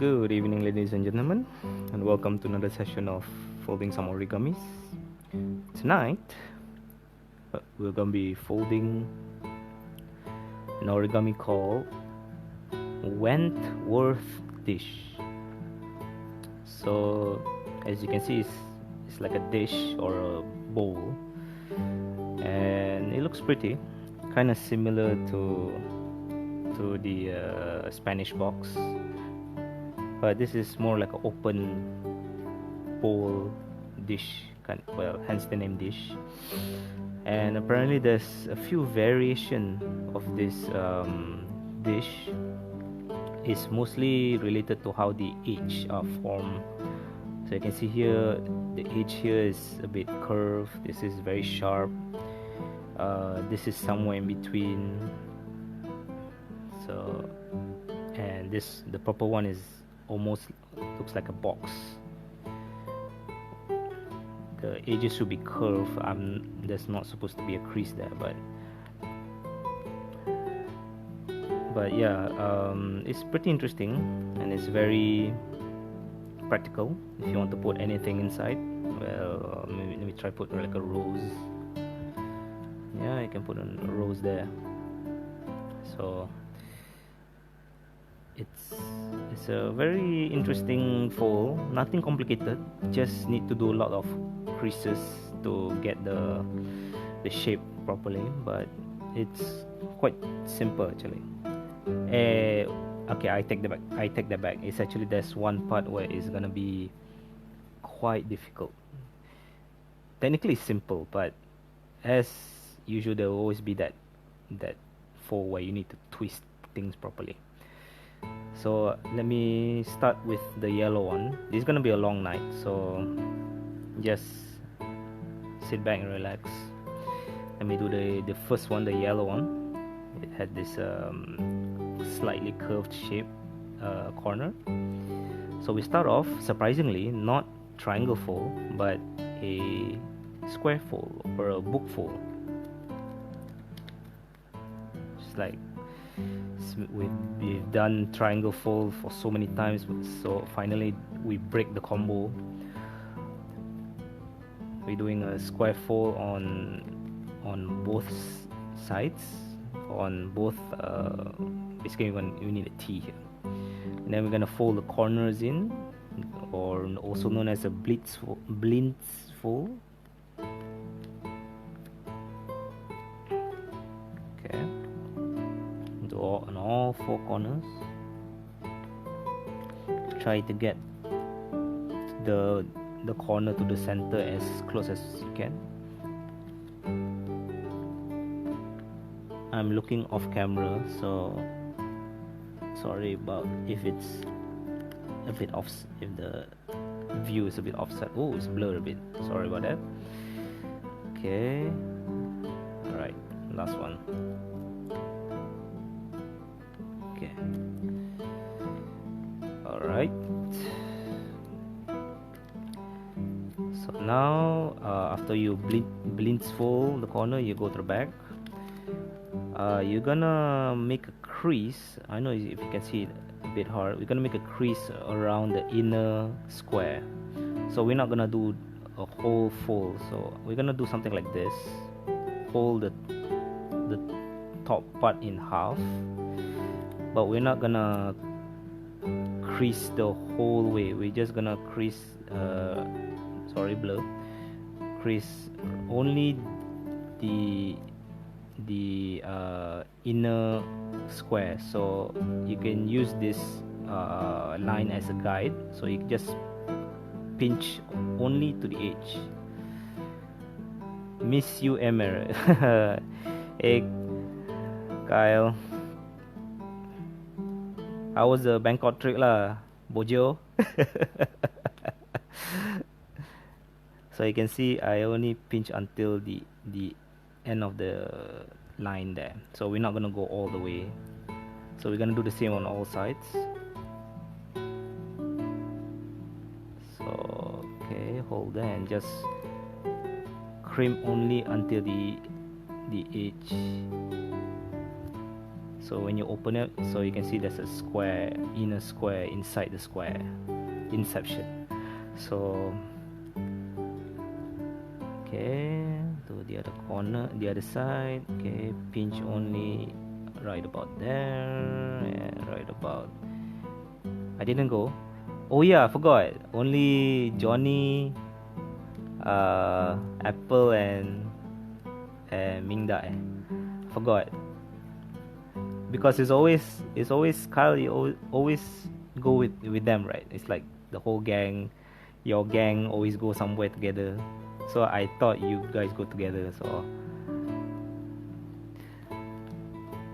Good evening, ladies and gentlemen, and welcome to another session of folding some origamis. Tonight, we're gonna be folding an origami called Wentworth dish. So, as you can see, it's like a dish or a bowl, and it looks pretty, kind of similar to the Spanish box. But this is more like an open bowl dish, hence the name dish. And apparently there's a few variation of this dish. It's mostly related to how the edge are formed. So you can see here, the edge here is a bit curved. This is very sharp. This is somewhere in between. So, and the purple one is almost looks like a box. The edges should be curved. There's not supposed to be a crease there, but yeah, it's pretty interesting, and it's very practical if you want to put anything inside. Well, maybe let me try put like a rose. Yeah, you can put a rose there. So it's a very interesting fold. Nothing complicated, just need to do a lot of creases to get the shape properly, but it's quite simple actually. Okay, I take that back. It's actually, there's one part where it's gonna be quite difficult. Technically it's simple, but as usual there will always be that fold where you need to twist things properly. So let me start with the yellow one. This is gonna be a long night, so just sit back and relax. Let me do the first one, the yellow one. It had this slightly curved shape corner. So we start off, surprisingly, not triangle fold, but a square fold or a book fold. Just like we've done triangle fold for so many times, so finally we break the combo. We're doing a square fold on both sides, on both basically we need a T here, and then we're gonna fold the corners in, or also known as a blitz fold. Okay, on all four corners. Try to get the corner to the center as close as you can. I'm looking off camera, so sorry about if it's a bit off, if the view is a bit offset. Oh, it's blurred a bit, sorry about that. Okay, alright, last one. Okay, alright. So now after you blitz fold the corner, you go to the back. You're gonna make a crease. I know if you can see it a bit hard. We're gonna make a crease around the inner square. So we're not gonna do a whole fold. So we're gonna do something like this. Fold the top part in half, but we're not gonna crease the whole way. We're just gonna crease crease only the inner square. So you can use this line as a guide, so you just pinch only to the edge. Miss you, Emer. Hey Kyle, how was the Bangkok trip lah, Bojo? So you can see I only pinch until the end of the line there, so we're not gonna go all the way. So we're gonna do the same on all sides. So okay, hold there and just crimp only until the edge. So when you open it, so you can see there's a square, inner square inside the square, inception. So okay, to the other corner, the other side. Okay, pinch only right about there, and right about. I didn't go. Oh yeah, I forgot. Only Johnny, Apple, and Mingda. Forgot. Because it's always Kyle. You always go with them, right? It's like the whole gang, your gang always go somewhere together. So I thought you guys go together. So,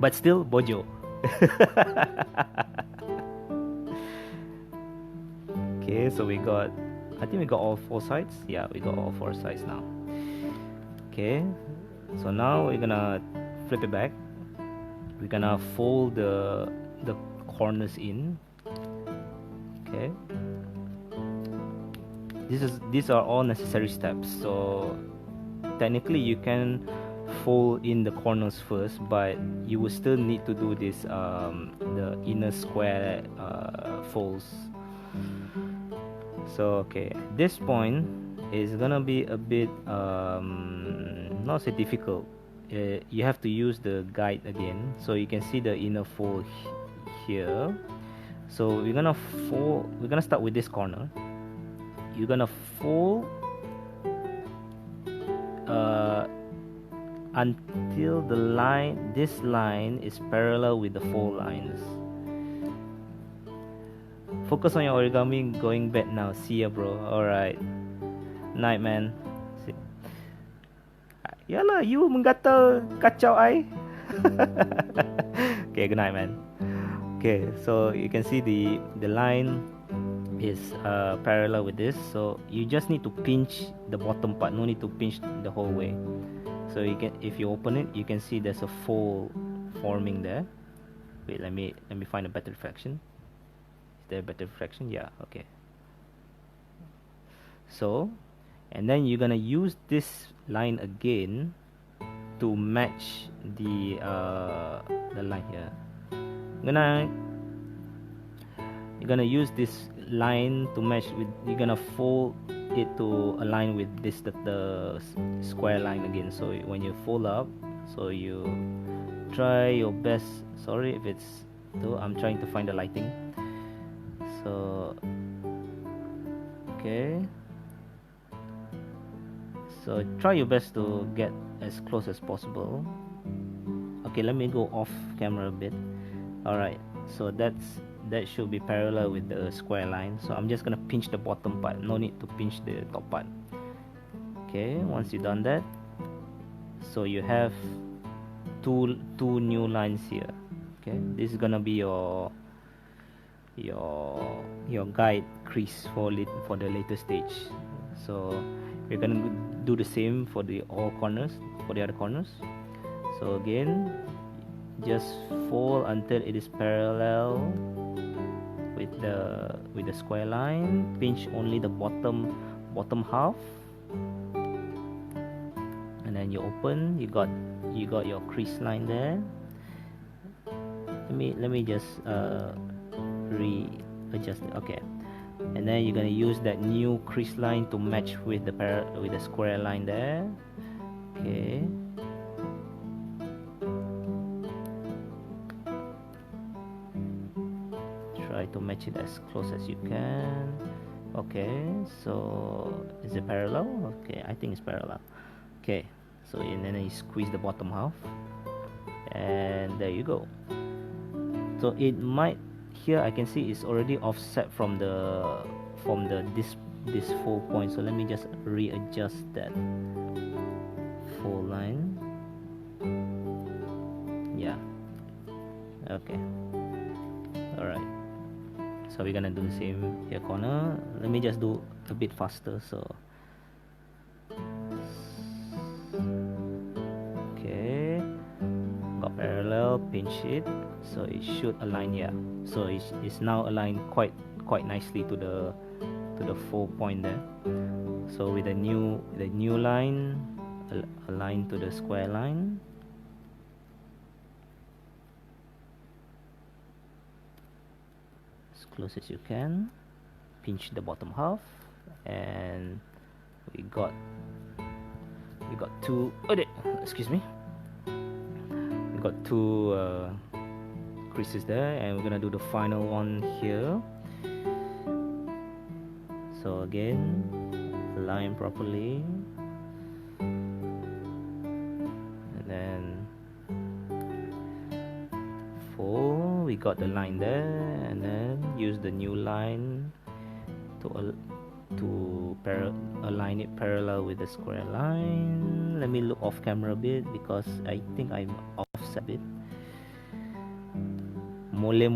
but still Bojo. Okay, so we got. I think we got all 4 sides. Yeah, we got all 4 sides now. Okay, so now we're gonna flip it back. We're gonna fold the corners in. Okay, these are all necessary steps. So technically you can fold in the corners first, but you will still need to do this the inner square folds. So okay, this point is gonna be a bit not so difficult. You have to use the guide again, so you can see the inner fold here. So we're gonna start with this corner. You're gonna fold until this line is parallel with the fold lines. Focus on your origami. Going bed now. See ya, bro. Alright, night, man. Yalah, you menggatal kacau I. Okay, good night, man. Okay, so you can see the line is parallel with this, so you just need to pinch the bottom part. No need to pinch the whole way. So you can, if you open it, you can see there's a fold forming there. Wait, let me find a better reflection. Is there a better reflection? Yeah, okay. So, and then you're gonna use this line again to match the line here. You're gonna use this line to match with. You're gonna fold it to align with this the square line again. So when you fold up, so you try your best. Sorry if it's though. I'm trying to find the lighting. So okay. So try your best to get as close as possible. Okay, let me go off camera a bit. Alright, so that should be parallel with the square line. So I'm just gonna pinch the bottom part. No need to pinch the top part. Okay, once you've done that, so you have two new lines here. Okay, this is gonna be your guide crease for the later stage. So we're gonna do the same for the other corners. So again, just fold until it is parallel with the square line. Pinch only the bottom half, and then you open. You got your crease line there. Let me just readjust it. Okay. And then you're gonna use that new crease line to match with the square line there. Okay. Try to match it as close as you can. Okay. So is it parallel? Okay, I think it's parallel. Okay. So and then you squeeze the bottom half, and there you go. So it might. Here I can see it's already offset from this fold point. So let me just readjust that fold line. Yeah. Okay. Alright. So we're gonna do the same here corner. Let me just do a bit faster. So okay. Got parallel. Pinch it. So it should align here. So it's now aligned quite nicely to the fold point there. So with the new line aligned to the square line. close as you can. Pinch the bottom half, and we got two. Excuse me. We got two creases there, and we're gonna do the final one here. So again, align properly, and then fold. We got the line there, and then use the new line to align it parallel with the square line. Let me look off camera a bit because I think I'm offset a bit. Mole.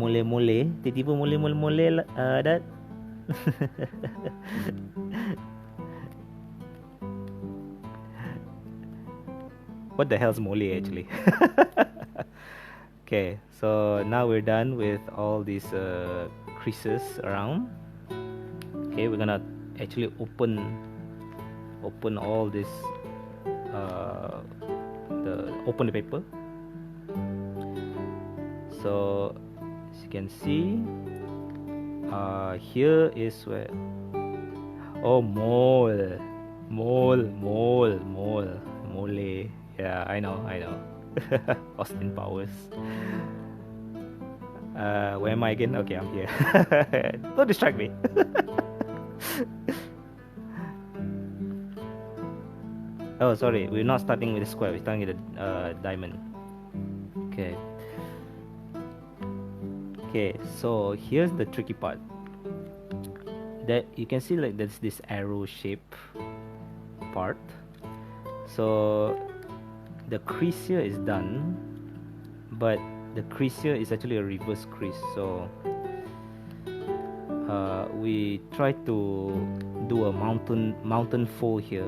Tiba-tiba mole that. What the hell's mole actually? Okay, so now we're done with all these creases around. Okay, we're gonna actually open all this open the paper. So as you can see, here is where mole. Yeah, I know. Austin Powers. Where am I again? Okay, I'm here. Don't distract me. Oh, sorry, we're not starting with the square, we're starting with the diamond. Okay, so here's the tricky part. That you can see, like, there's this arrow shape part. So the crease here is done, but the crease here is actually a reverse crease. So we try to do a mountain fold here,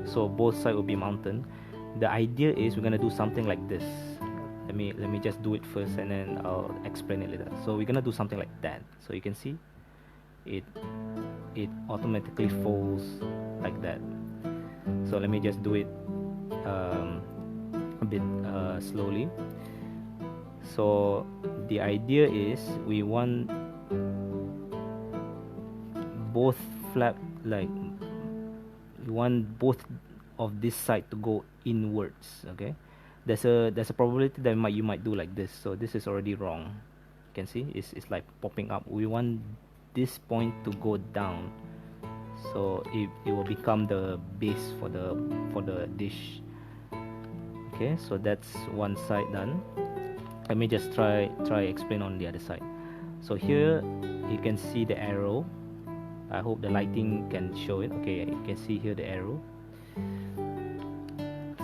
so both sides will be mountain. The idea is we're gonna do something like this. Let me just do it first, and then I'll explain it later. So we're gonna do something like that. So you can see it automatically folds like that. So let me just do it a bit slowly. So the idea is we want both flap, like we want both of this side to go inwards. Okay, there's a probability that you might do like this. So this is already wrong. You can see it's like popping up. We want this point to go down, so it will become the base for the dish. Okay, so that's one side done. Let me just try explain on the other side. So here you can see the arrow. I hope the lighting can show it. Okay, you can see here the arrow.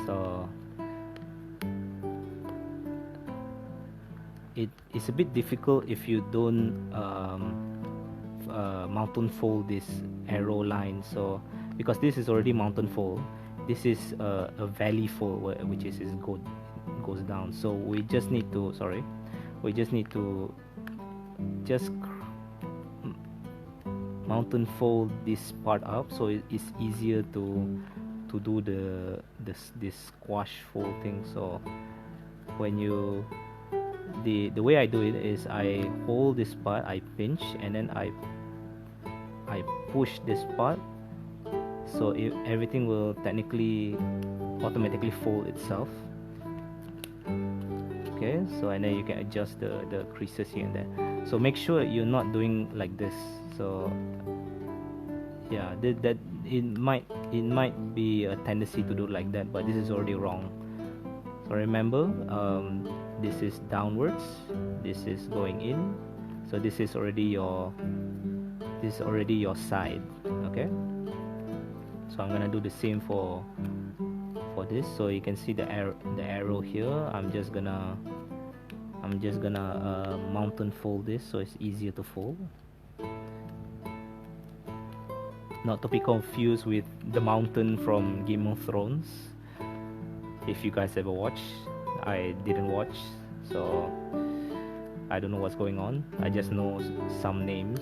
So it's a bit difficult if you don't mountain fold this arrow line. So because this is already mountain fold, this is a valley fold, which is goes down. So we just need to just mountain fold this part up, so it's easier to do this squash fold thing. So when you the way I do it is I hold this part, I pinch, and then I push this part, so everything will technically automatically fold itself. Okay, so and then you can adjust the creases here and there. So make sure you're not doing like this. So yeah, that it might be a tendency to do like that, but this is already wrong. So remember, this is downwards, this is going in, so this is already your side. Okay, so I'm gonna do the same for this. So you can see the arrow here. I'm just gonna mountain fold this, so it's easier to fold. Not to be confused with the mountain from Game of Thrones. If you guys ever watch, I didn't watch, so I don't know what's going on. I just know some names.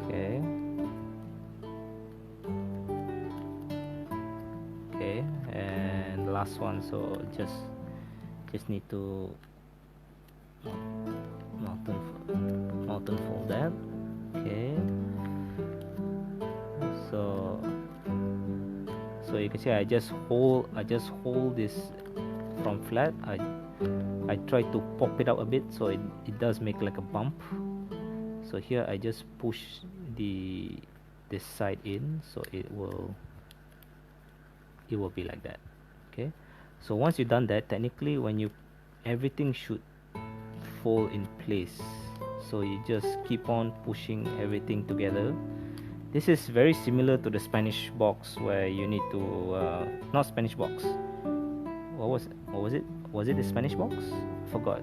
Okay. Okay, and last one. So just need to mountain fold that. Okay, so you can see I just hold this from flat. I try to pop it out a bit so it does make like a bump. So here I just push this side in, so it will be like that. Okay, so once you've done that, technically everything should fall in place. So you just keep on pushing everything together. This is very similar to the Spanish box where you need to not Spanish box. What was it? Was it the Spanish box? Forgot.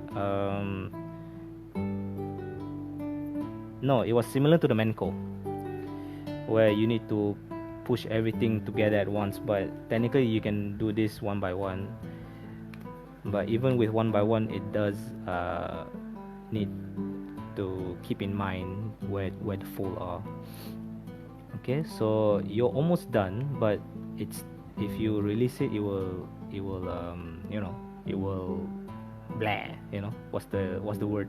No, it was similar to the Menko, where you need to push everything together at once. But technically, you can do this one by one. But even with one by one, it does need to keep in mind where the fold are. Okay, so you're almost done, but if you release it, it will blah, what's the word,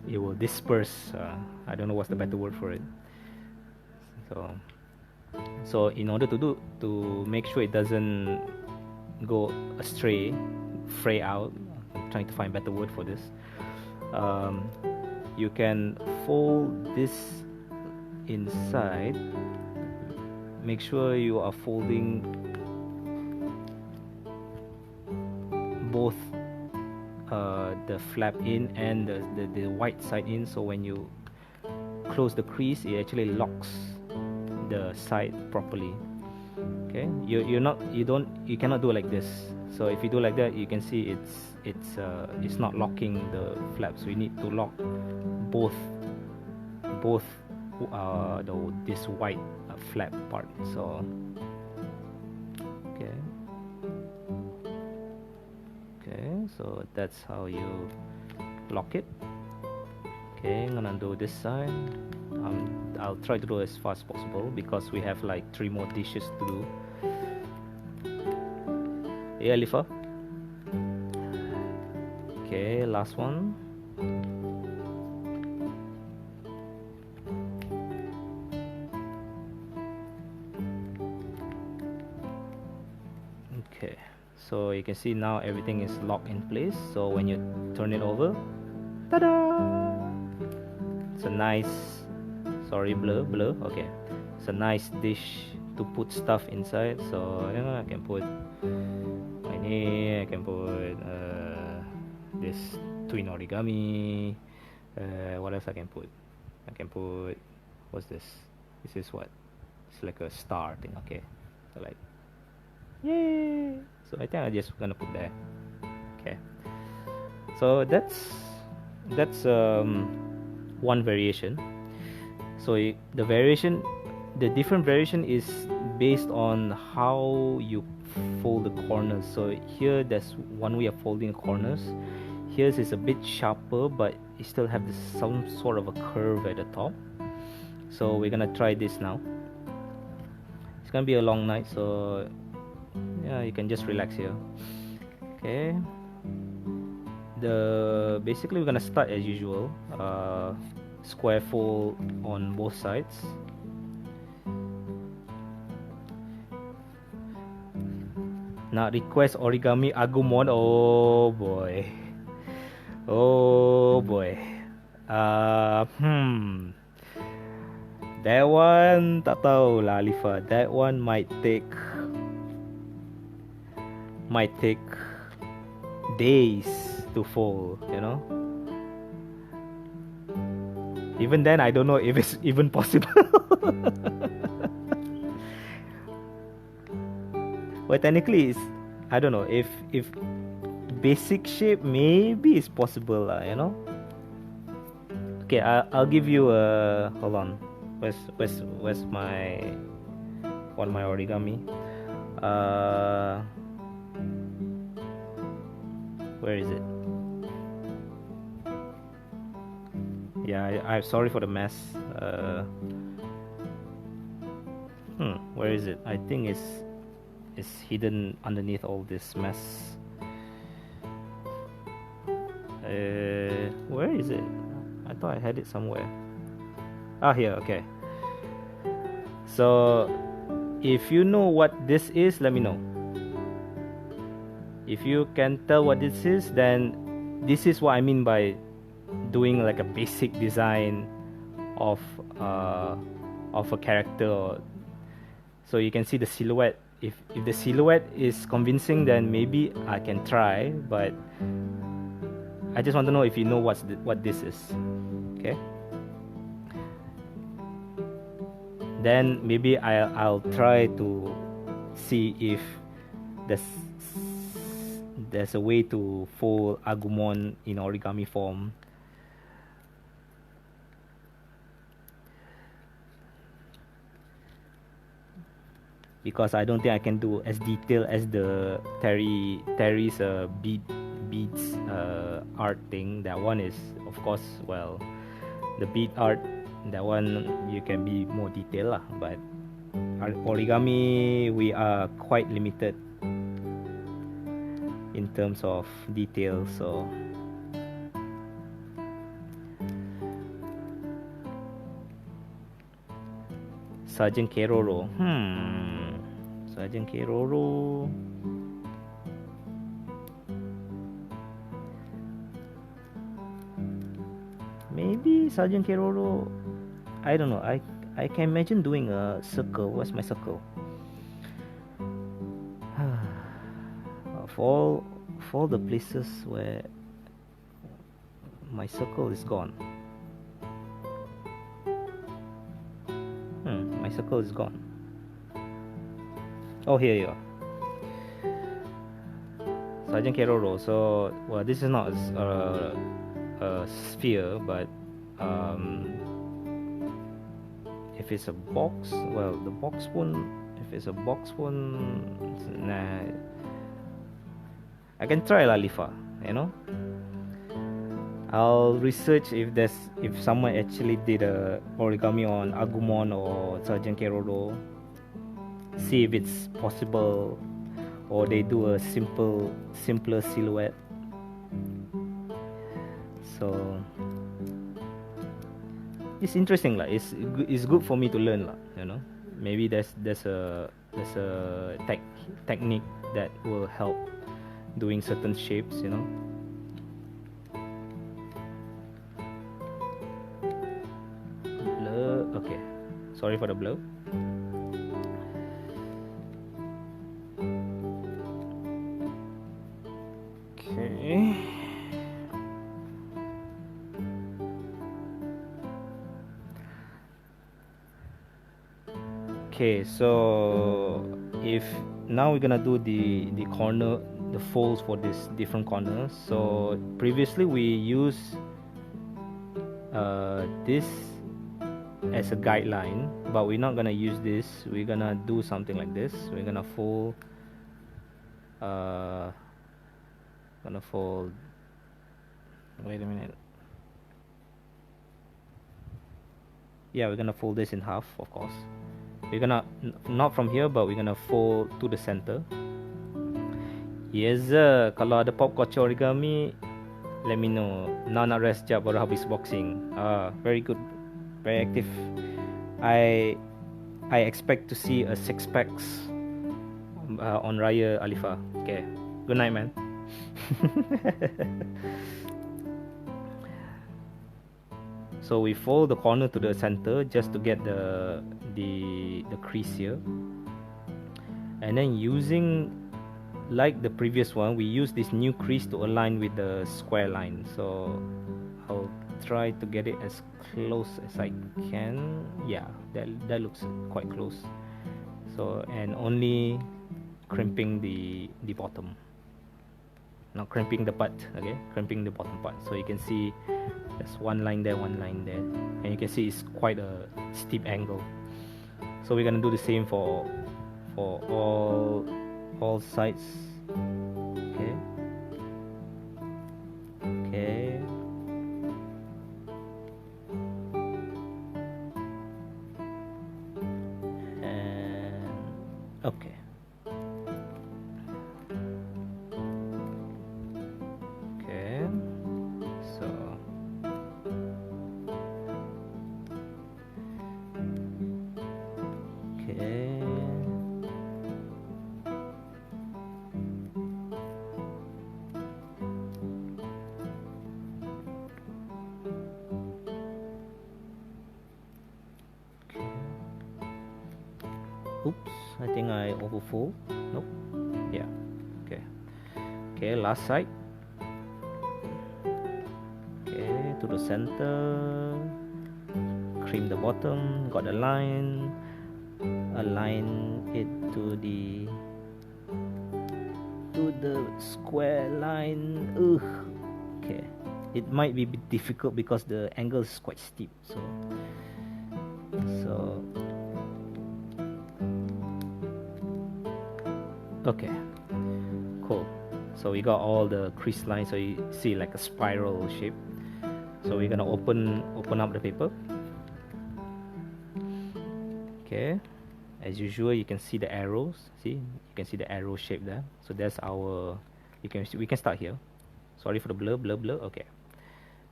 it will disperse. I don't know what's the better word for it. So in order to make sure it doesn't go astray, fray out, I'm trying to find a better word for this, you can fold this inside. Make sure you are folding both the flap in and the white side in, so when you close the crease, it actually locks the side properly. Okay, you cannot do it like this. So if you do like that, you can see it's not locking the flap. So you need to lock both this white flap part. So okay, so that's how you lock it. Okay, I'm gonna do this side. I'll try to do as fast as possible because we have like 3 more dishes to do. Yeah, Alifa. Okay, last one. Okay, so you can see now everything is locked in place. So when you turn it over, ta-da! It's a nice, sorry, blur. Okay, it's a nice dish to put stuff inside. So I can put I can put this twin origami. What else I can put? I can put, what's this? This is what? It's like a star thing. Okay, so like, yay! So I think I'm just gonna put there. Okay, so that's one variation. So the different variation is based on how you fold the corners. So here there's one way of folding the corners. Here's is a bit sharper, but you still have some sort of a curve at the top. So we're gonna try this now. It's gonna be a long night, so yeah, you can just relax here. Okay, basically we're gonna start as usual, square fold on both sides. Now request origami Agumon. Oh boy. That one tak tahu lah, Alifa. That one might take days to fold, Even then, I don't know if it's even possible. Well, technically, I don't know if basic shape maybe it's possible, Okay, I'll give you a, hold on. Where's my origami? Where is it? Yeah, I'm sorry for the mess. Where is it? I think it's hidden underneath all this mess. Where is it? I thought I had it somewhere. Ah, here. Okay. So if you know what this is, let me know. If you can tell what this is, then this is what I mean by doing like a basic design of a character. So you can see the silhouette. If the silhouette is convincing, then maybe I can try, but I just want to know if you know what this is. Okay, then maybe I'll try to see if there's a way to fold Agumon in origami form. Because I don't think I can do as detailed as the Terry's beads art thing. That one is, of course, well, the bead art, that one you can be more detailed lah. But origami, we are quite limited in terms of detail. So Sergeant Keroro. Sergeant Keroro. Maybe Sergeant Keroro. I don't know. I can imagine doing a circle. What's my circle? For all the places where my circle is gone. My circle is gone. Oh, here you are. Sergeant Keroro. So, well, this is not a sphere, but if it's a box, well, the box one. If it's a box one, nah. I can try Lalifa, you know. I'll research if someone actually did a origami on Agumon or Sergeant Keroro. See if it's possible, or they do a simpler silhouette. So it's interesting lah. It's good for me to learn lah. You know, maybe there's a technique that will help doing certain shapes. You know. Blur. Okay. Sorry for the blur. Okay, so if now we're gonna do the corner, the folds for this different corners. So previously we used this as a guideline, but we're not gonna use this. We're gonna do something like this. We're gonna fold wait a minute. Yeah, we're gonna fold this in half, of course. We're gonna not from here, but we're gonna fold to the center. Yes, kalau ada pop culture origami, let me know. Now nak rest jap baru habis boxing. Very good, very active. I expect to see a 6-packs on Raya Alifa. Okay, good night, man. So we fold the corner to the center just to get the crease here, and then using, like the previous one, we use this new crease to align with the square line. So I'll try to get it as close as I can. Yeah, that looks quite close. So, and only crimping the bottom, not crimping the butt. Okay, crimping the bottom part. So you can see there's one line there, and you can see it's quite a steep angle. So we're gonna do the same for all sides. Okay. And okay. Okay. So Oops, I think I overfold. Nope. Yeah. Okay. Okay, last side. Okay, to the center. Cream the bottom. Got the line. Align it to the square line. Ugh. Okay. It might be a bit difficult because the angle is quite steep. So okay, cool. So we got all the crease lines, so you see like a spiral shape. So we're gonna open up the paper. Okay, as usual, you can see the arrows. See, you can see the arrow shape there. So that's our. We can start here. Sorry for the blur. Okay.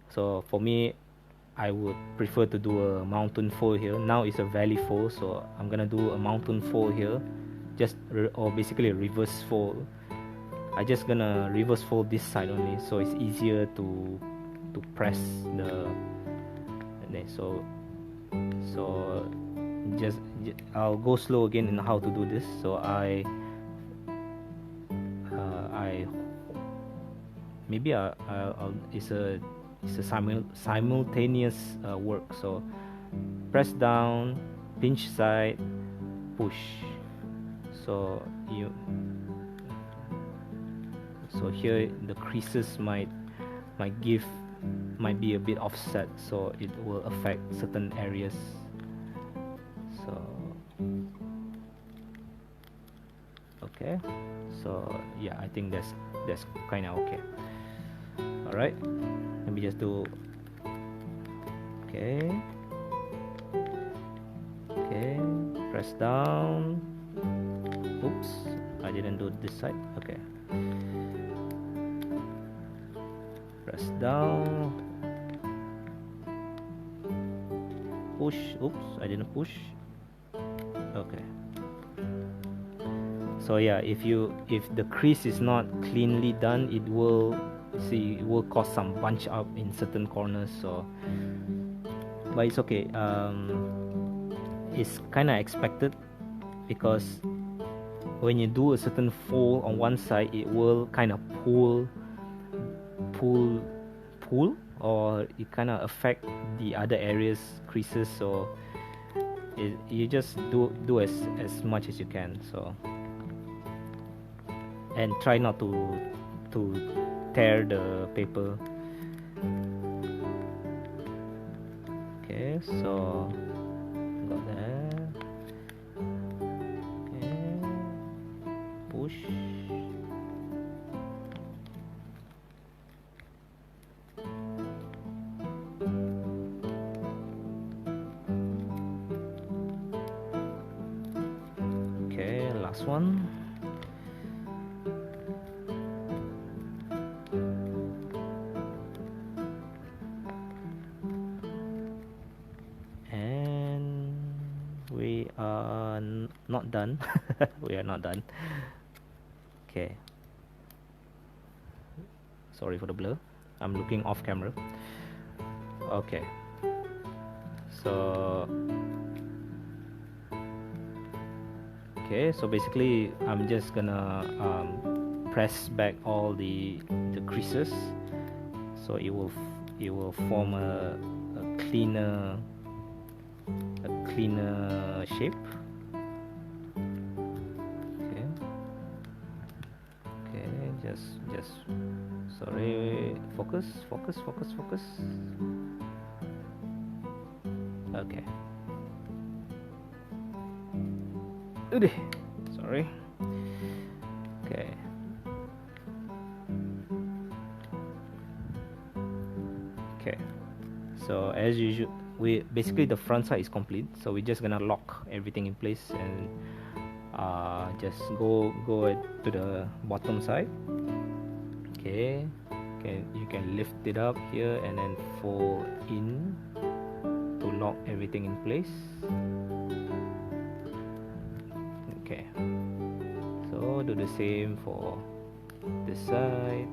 So for me, I would prefer to do a mountain fold here. Now it's a valley fold, so I'm gonna do a mountain fold here, or basically a reverse fold. I just gonna reverse fold this side only, so it's easier to press the. So just I'll go slow again in how to do this. So it's a simultaneous work. So press down, pinch side, push. So here the creases might be a bit offset, so it will affect certain areas. So okay, so yeah, I think that's kind of okay. All right, let me just do. Okay, press down. Oops, I didn't do this side. Okay, press down, push. Oops, I didn't push. Okay, so yeah, if the crease is not cleanly done, it will cause some bunch up in certain corners. So but it's okay. It's kind of expected, because when you do a certain fold on one side, it will kind of pull, or it kind of affect the other areas creases. So you just do as much as you can. So, and try not to tear the paper. Okay, so got that. Okay, push. Okay, last one. We are not done. We are not done. Okay, sorry for the blur, I'm looking off camera. Okay, so basically I'm just gonna press back all the creases, so it will form a cleaner shape. Okay, just sorry, focus. Okay, sorry. Okay, so as usual, we basically the front side is complete, so we're just gonna lock everything in place and just go to the bottom side. Okay, you can lift it up here and then fold in to lock everything in place. Okay, so do the same for this side.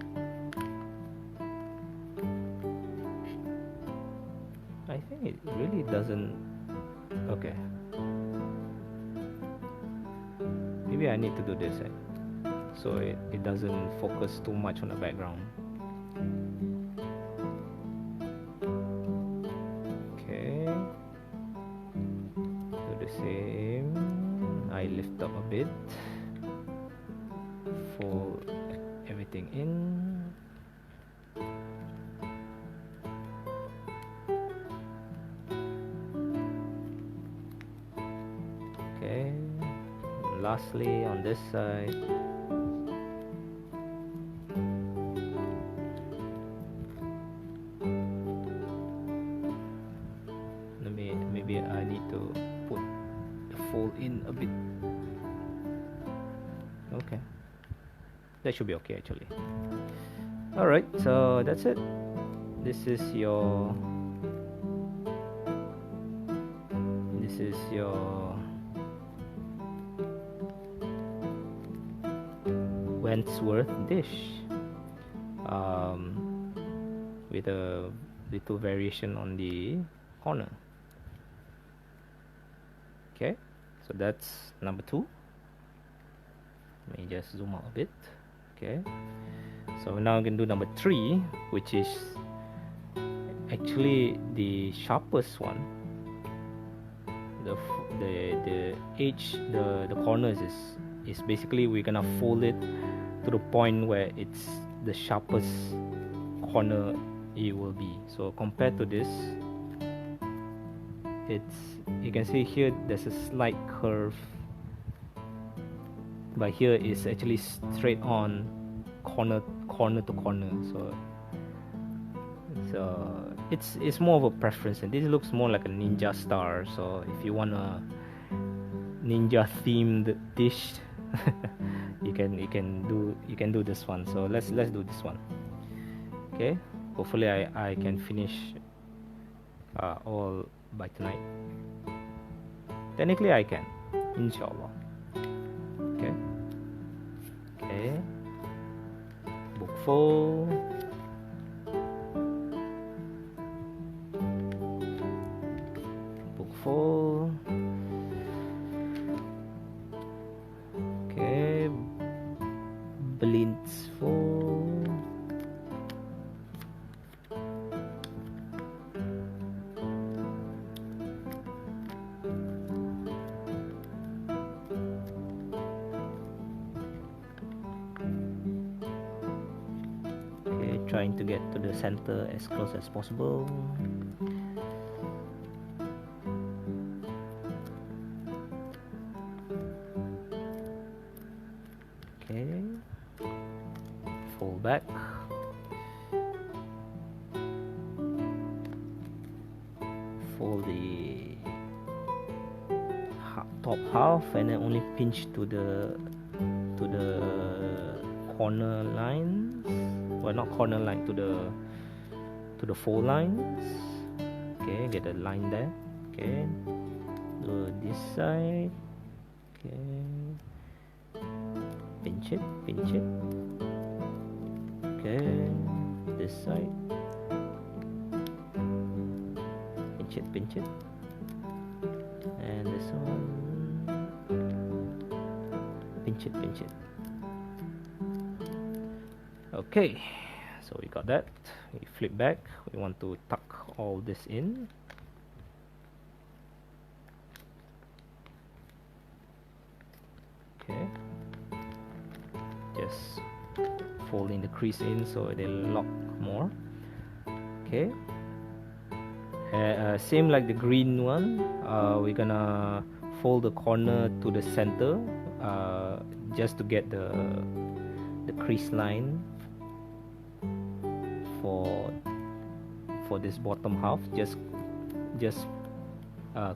I think it really doesn't. Okay. maybe I need to do this so it doesn't focus too much on the background. Okay, do the same. I lift up a bit, fold everything in. Okay, and lastly on this side, maybe I need to put the fold in a bit. Okay, that should be okay actually. Alright, so that's it. This is your Wentworth dish, with a little variation on the corner. Okay, so that's number 2. Let me just zoom out a bit. Okay, so now I'm gonna do number 3, which is actually the sharpest one. The edge, the corners is basically we're gonna fold it to the point where it's the sharpest corner it will be. So compared to this, you can see here there's a slight curve, but here is actually straight on corner to corner. So it's more of a preference, and this looks more like a ninja star. So if you want a ninja themed dish, you can do this one. So let's do this one. Okay, hopefully I can finish all by tonight. Technically I can, inshallah. Okay, book fold, okay, blintz fold, okay, trying to get to the center as close as possible. Okay, fold back, fold the top half, and then only pinch to the corner lines. Well, not corner line, to the fold lines. Okay, get a line there. Okay, do this side. Okay, pinch it. Okay, this side, pinch it, and this one, pinch it. Okay, so we got that. We flip back. We want to tuck all this in. Okay, just folding the crease in so they lock more. Okay, same like the green one, we're gonna fold the corner to the center, just to get the crease line for this bottom half. Just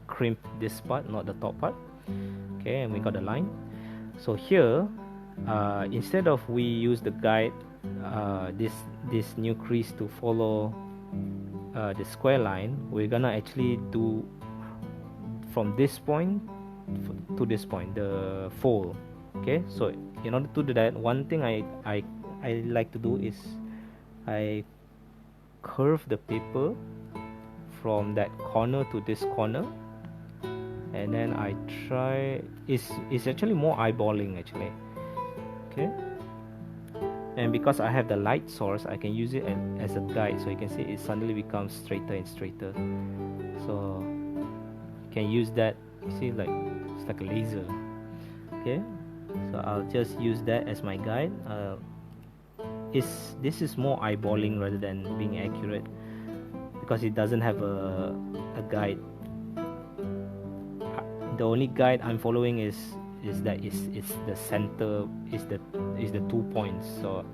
crimp this part, not the top part. Okay, and we got the line. So here, instead of we use the guide, this new crease to follow the square line, we're gonna actually do from this point to this point, the fold. Okay, so in order to do that, one thing I like to do is I curve the paper from that corner to this corner, and then I try. It's actually more eyeballing actually. Okay, and because I have the light source, I can use it as a guide, so you can see it suddenly becomes straighter and straighter. So you can use that. You see, like it's like a laser. Okay, so I'll just use that as my guide. This is more eyeballing rather than being accurate, because it doesn't have a guide. The only guide I'm following is that it's the center, is the 2 points. So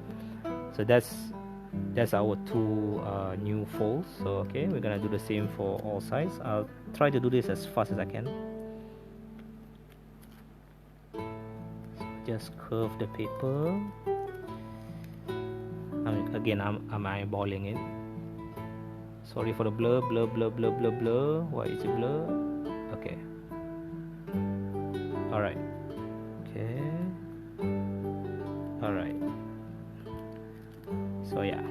that's our two new folds. So okay, we're gonna do the same for all sides. I'll try to do this as fast as I can. So just curve the paper. Again, I'm eyeballing it. Sorry for the blur. Why is it blur? Okay. Alright. Okay. Alright. So yeah.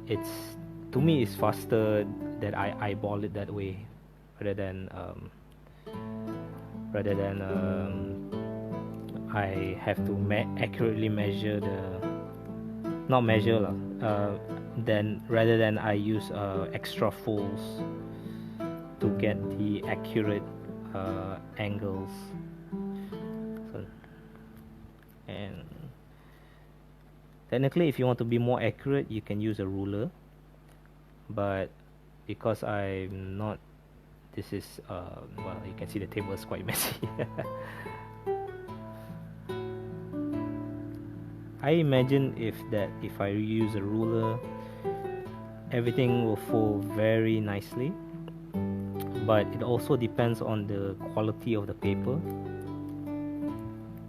It's, to me, it's faster that I eyeball it that way rather than I have to accurately measure rather than I use extra folds to get the accurate angles. So, and technically, if you want to be more accurate, you can use a ruler, but because I'm not, this is well, you can see the table is quite messy. I imagine if I use a ruler, everything will fold very nicely, but it also depends on the quality of the paper,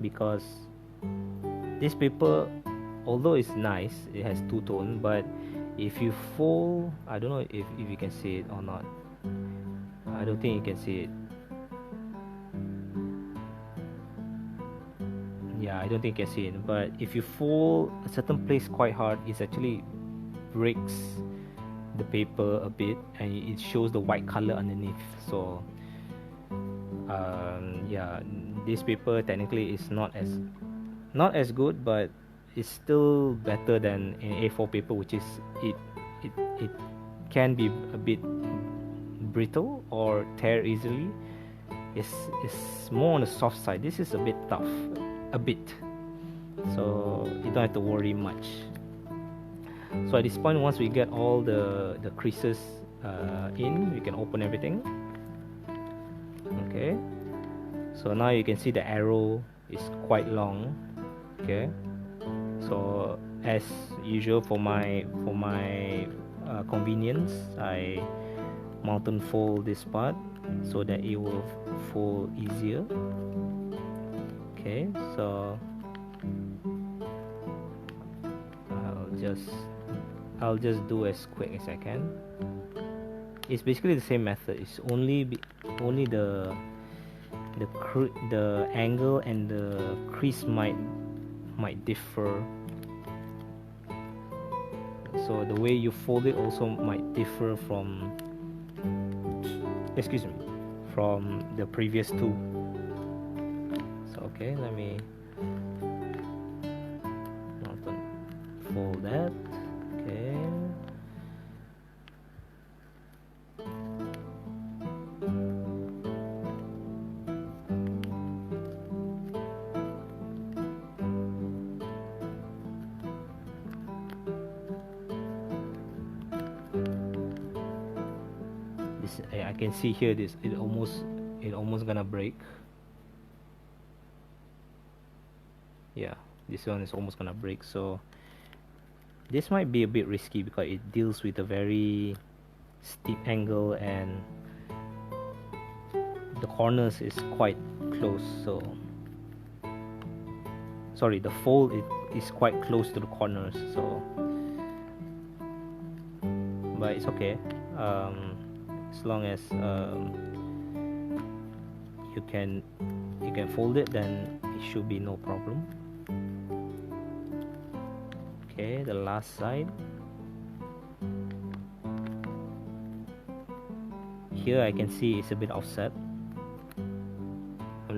because this paper, although it's nice, it has two-tone, but if you fold, I don't know if you can see it or not. I don't think you can see it. Yeah, I don't think you can see it, but if you fold a certain place quite hard, it actually breaks the paper a bit and it shows the white color underneath. So yeah, this paper technically is not as good, but it's still better than an A4 paper, which is it can be a bit brittle or tear easily. It's more on the soft side. This is a bit tough, a bit, so you don't have to worry much. So at this point, once we get all the creases in, we can open everything. Okay, so now you can see the arrow is quite long. Okay, so as usual, for my convenience, I mountain fold this part so that it will fold easier. Okay, so I'll just do as quick as I can. It's basically the same method. It's only the angle and the crease might differ. So the way you fold it also might differ from the previous two. So okay, let me fold that. Okay. This, I can see here, this it almost gonna break. Yeah, this one is almost gonna break, so this might be a bit risky because it deals with a very steep angle and the corners is quite close. So sorry, the fold is quite close to the corners, so but it's okay, as long as you can fold it, then it should be no problem. Okay, the last side. Here I can see it's a bit offset,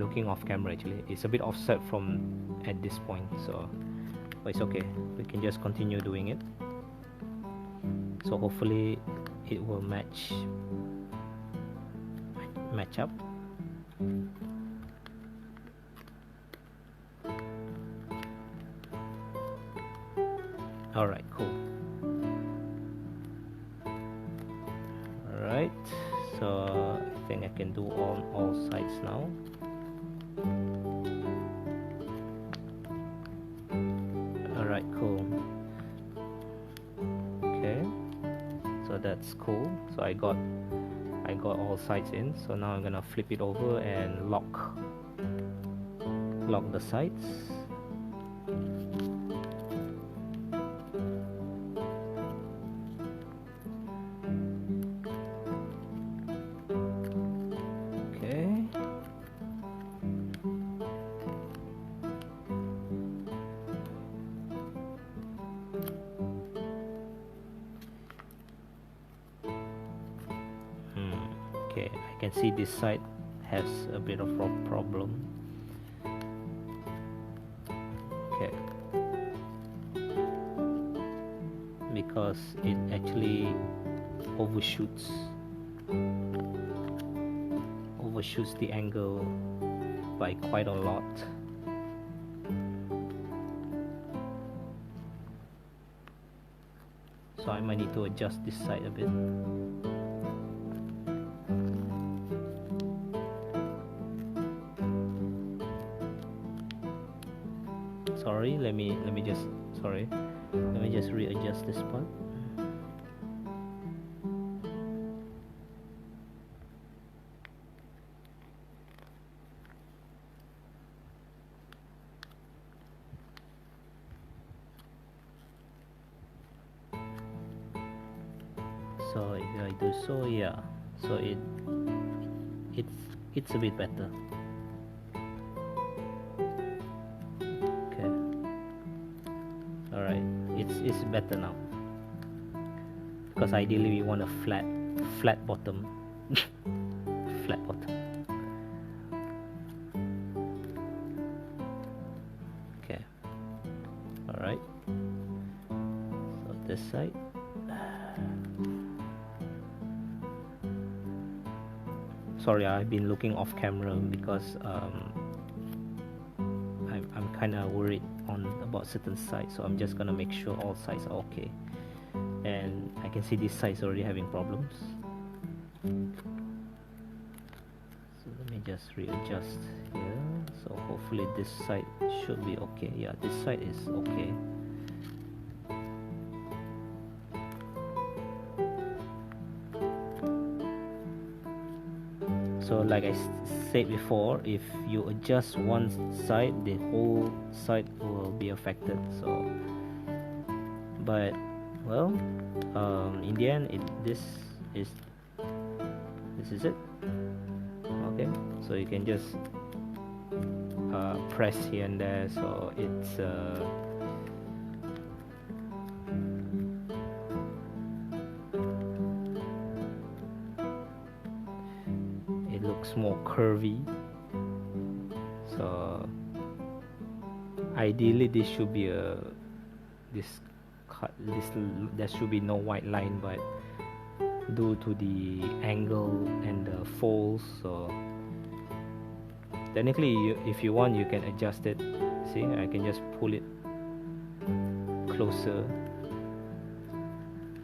looking off camera. Actually, it's a bit offset from at this point, so but it's okay. We can just continue doing it. So hopefully it will match up. All right, cool. All right, so I think I can do on all sides now. All right, cool. Okay, so that's cool. So I got all sides in. So now I'm gonna flip it over and lock the sides. Okay, I can see this side has a bit of a problem. Okay, because it actually overshoots the angle by quite a lot. So I might need to adjust this side a bit. Sorry, let me just readjust this part. So if I do so, yeah, so it's a bit better. It's better now, because ideally we want a flat bottom. Flat bottom. Okay, all right, so this side. Sorry, I've been looking off camera because I'm kind of worried about certain sides, so I'm just gonna make sure all sides are okay. And I can see this side is already having problems, so let me just readjust here. So hopefully this side should be okay. Yeah, this side is okay. So like I said before, if you adjust one side, the whole side will be affected. So, but well, in the end, this is it. Okay, so you can just press here and there, so it's more curvy. So ideally this should be there should be no white line, but due to the angle and the folds, so technically if you want, you can adjust it. See, I can just pull it closer.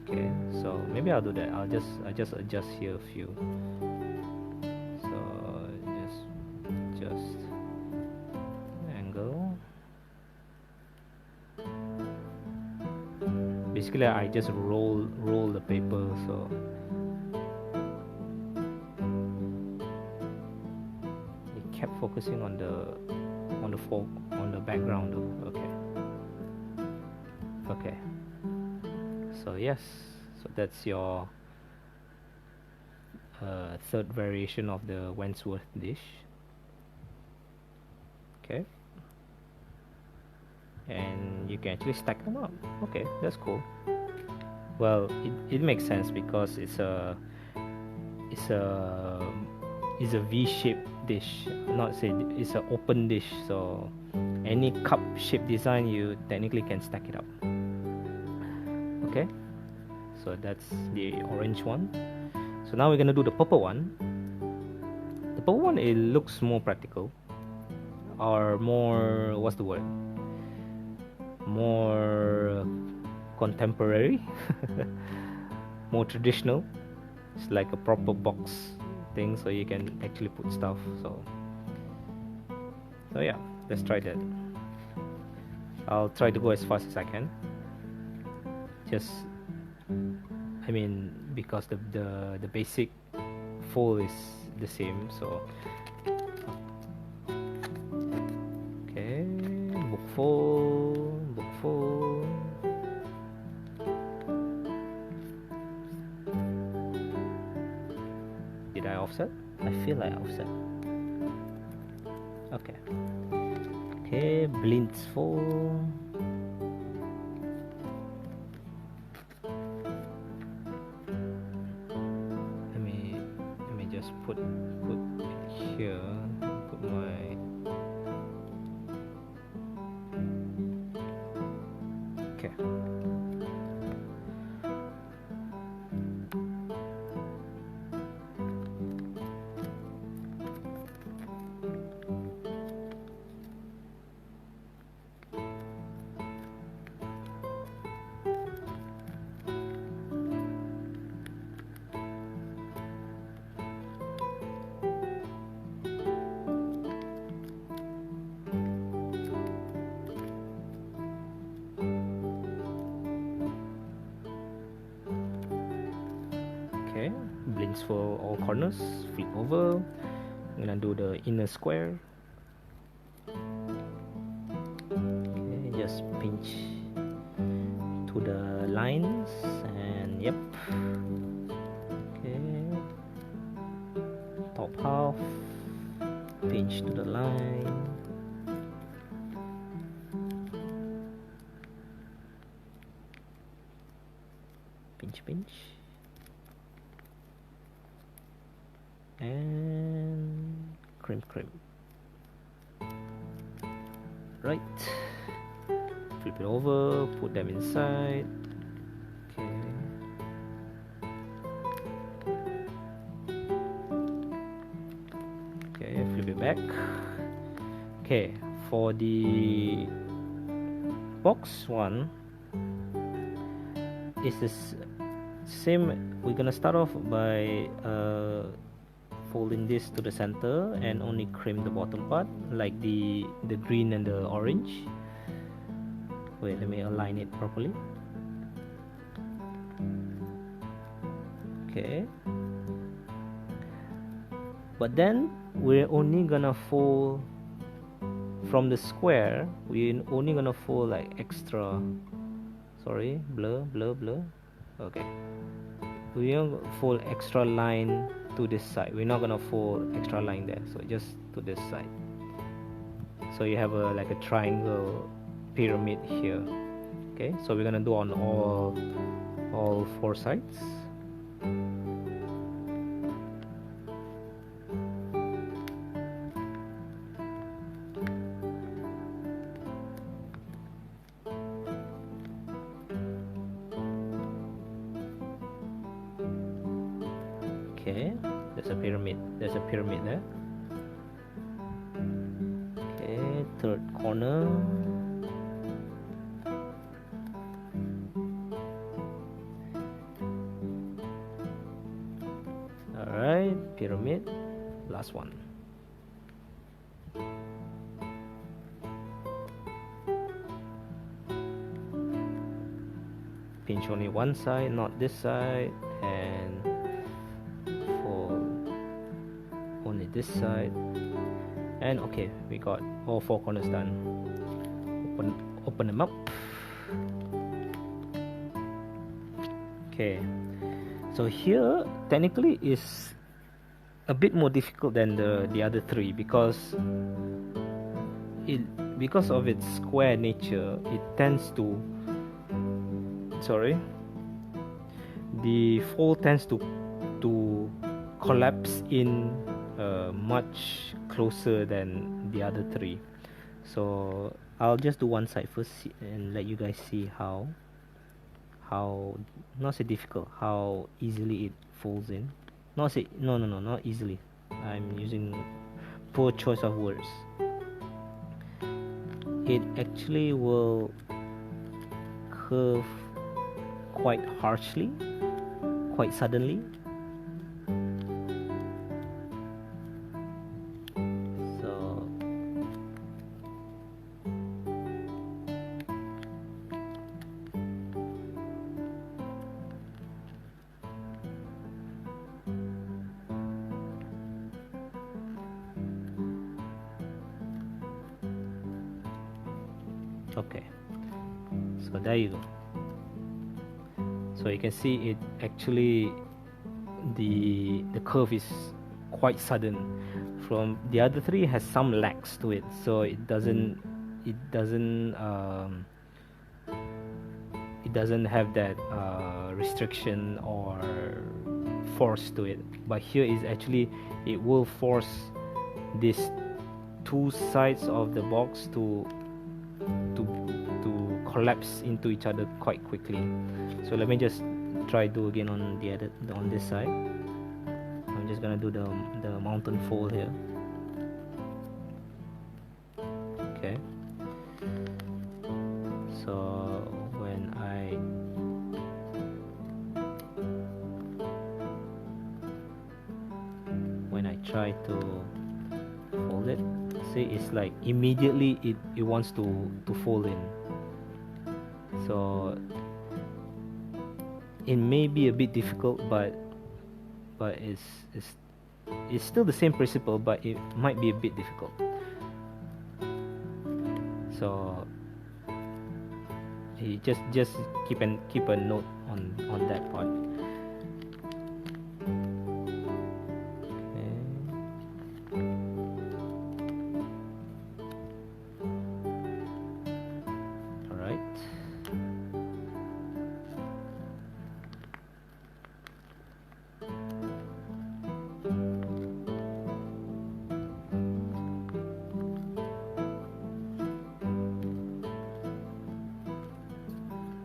Okay, so maybe I'll do that. I'll just adjust here a few. Basically, I just roll the paper, so it kept focusing on the background though. Okay. So yes, so that's your third variation of the Wentworth dish. Okay. And you can actually stack them up. Okay, that's cool. Well, it makes sense because it's a V-shaped dish, not say it's an open dish, so any cup shape design you technically can stack it up. Okay, so that's the orange one. So now we're gonna do the purple one. The purple one, it looks more practical, or more, what's the word, more contemporary, more traditional. It's like a proper box thing, so you can actually put stuff. So yeah, let's try that. I'll try to go as fast as I can. Just, I mean, because the basic fold is the same. So okay, book fold. Did I offset? I feel like offset. Okay, blinds fold. Let me just put it here. Put my okay. Okay, blinds for all corners. Flip over. I'm gonna do the inner square. Okay, just pinch to the lines, and yep. Okay, top half, pinch to the line. Pinch. And crimp. Right, flip it over, put them inside. Okay, flip it back. Okay, for the box one, it's the same. We're gonna start off by folding this to the center and only crimp the bottom part, like the green and the orange. Wait, let me align it properly. Okay, but then we're only gonna fold from the square. We're only gonna fold like extra, sorry, blur. Okay, we're gonna fold extra line to this side. We're not gonna fold extra line there, so just to this side, so you have like a triangle pyramid here. Okay, so we're gonna do on all four sides. Okay, there's a pyramid there. Okay, third corner. Alright, pyramid, last one. Pinch only one side, not this side, and only this side. And okay, we got all four corners done. Open them up. Okay, so here technically is a bit more difficult than the other three, because of its square nature, it tends to, the fold tends to collapse in much closer than the other three. So I'll just do one side first and let you guys see how not say difficult, how easily it folds in. Not easily. I'm using poor choice of words. It actually will curve quite harshly, quite suddenly. So okay, so there you go. So you can see it actually, the curve is quite sudden. From the other three has some lags to it, so it doesn't have that restriction or force to it. But here is actually, it will force these two sides of the box to collapse into each other quite quickly. So let me just try do again on this side. I'm just gonna do the mountain fold here. Okay. So when I try to fold it, see, it's like immediately it wants to fold in. So it may be a bit difficult, but it's still the same principle, but it might be a bit difficult. So you just keep a note on that part.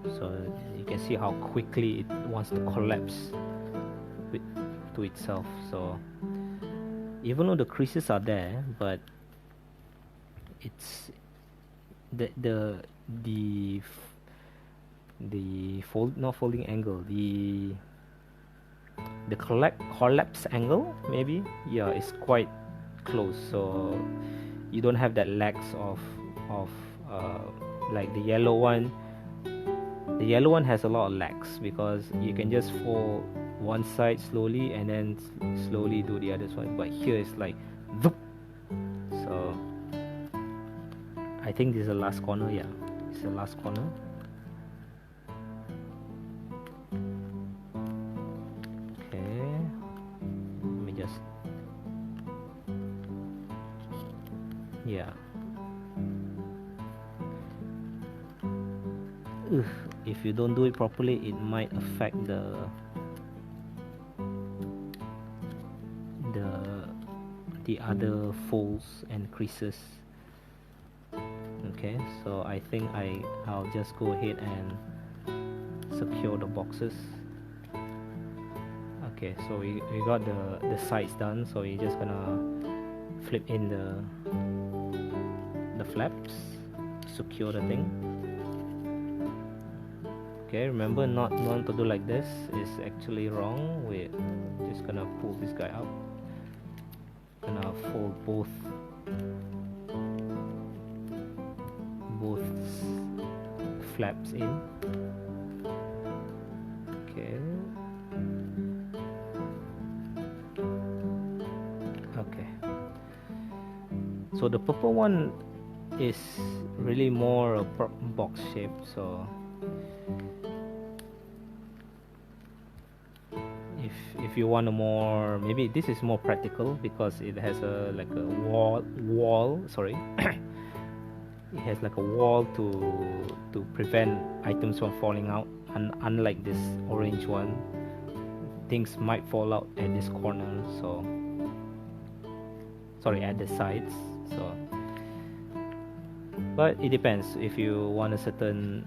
So you can see how quickly it wants to collapse to itself. So even though the creases are there, but it's the folding angle, the collapse angle, maybe, yeah, it's quite close. So you don't have that lags of like the yellow one. The yellow one has a lot of lags because you can just fold one side slowly and then slowly do the other side. But here it's like zoop. So I think this is the last corner. Yeah, it's the last corner. Okay, let me just, yeah. If you don't do it properly, it might affect the other folds and creases. Okay, so I think I'll just go ahead and secure the boxes. Okay, so we got the sides done, so we're just gonna flip in the flaps, secure the thing. Okay, remember not to do like this, is actually wrong. We're just gonna pull this guy out, gonna fold both flaps in. Okay, so the purple one is really more a box shape, so if you want a more, maybe this is more practical because it has a wall, sorry. It has like a wall to prevent items from falling out, and unlike this orange one, things might fall out at this corner. So sorry, at the sides. So, but it depends. If you want a certain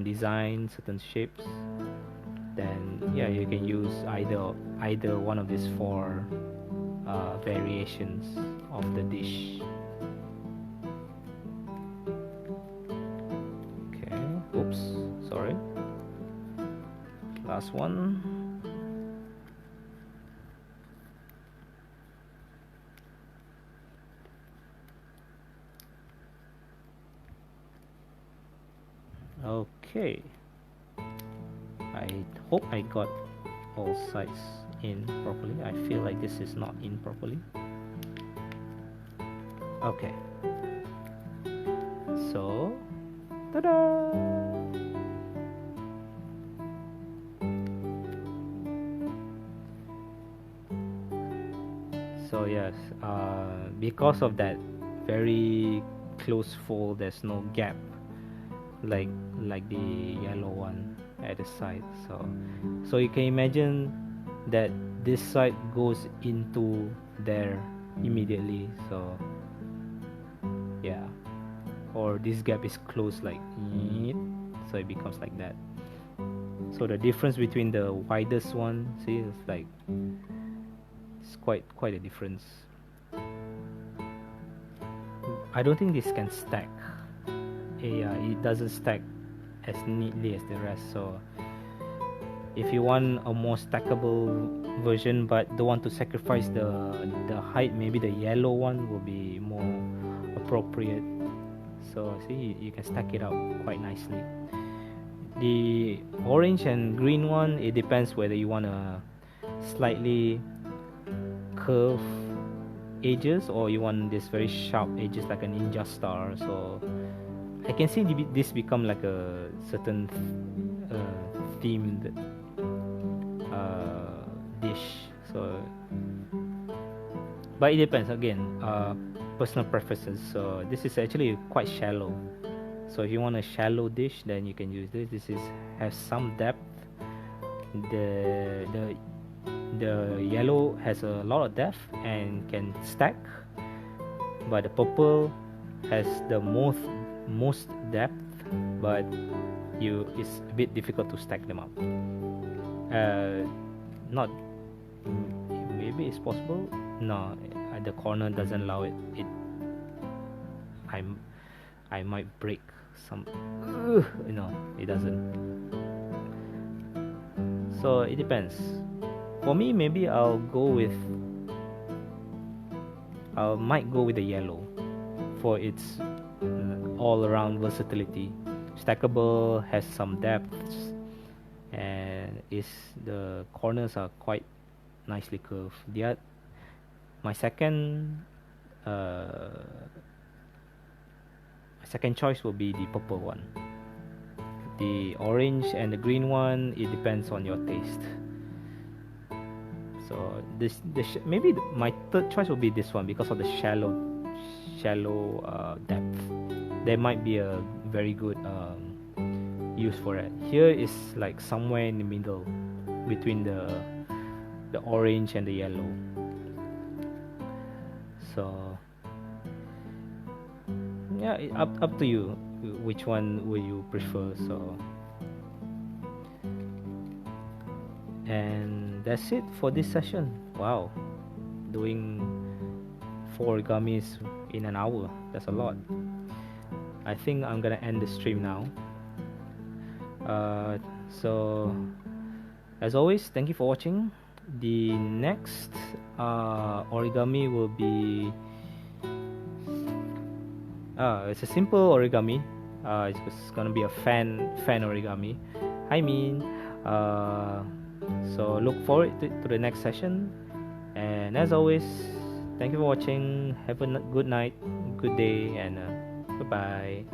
design, certain shapes, then yeah, you can use either one of these four variations of the dish. Okay, oops, sorry. Last one. Okay, I hope I got all sides in properly. I feel like this is not in properly. Okay, so ta-da! So yes, because of that very close fold, there's no gap like the yellow one at the side. So you can imagine that this side goes into there immediately. So yeah, or this gap is closed like so it becomes like that. So the difference between the widest one, see, it's like it's quite a difference. I don't think this can stack. Yeah, it doesn't stack as neatly as the rest. So if you want a more stackable version but don't want to sacrifice the height, maybe the yellow one will be more appropriate. So see, you can stack it up quite nicely. The orange and green one, it depends whether you want a slightly curved edges or you want this very sharp edges like a ninja star. So I can see this become like a certain themed dish. So, but it depends again, personal preferences. So this is actually quite shallow. So if you want a shallow dish, then you can use this. This has some depth. The yellow has a lot of depth and can stack, but the purple has the most depth, but it's a bit difficult to stack them up. Not maybe it's possible. No, the corner doesn't allow it. I might break some. No, it doesn't. So it depends. For me, maybe I might go with the yellow for its all-around versatility. Stackable, has some depths, and the corners are quite nicely curved. My second choice will be the purple one. The orange and the green one, it depends on your taste. So maybe my third choice will be this one because of the shallow depth. There might be a very good use for it. Here is like somewhere in the middle between the orange and the yellow. So yeah, up to you which one will you prefer. So, and that's it for this session. Wow, doing 4 origamis in an hour, that's a lot. I think I'm gonna end the stream now. So as always, thank you for watching. The next origami will be it's a simple origami. It's gonna be a fan origami. I mean, so look forward to the next session. And as always, thank you for watching. Have a good night, good day, and goodbye.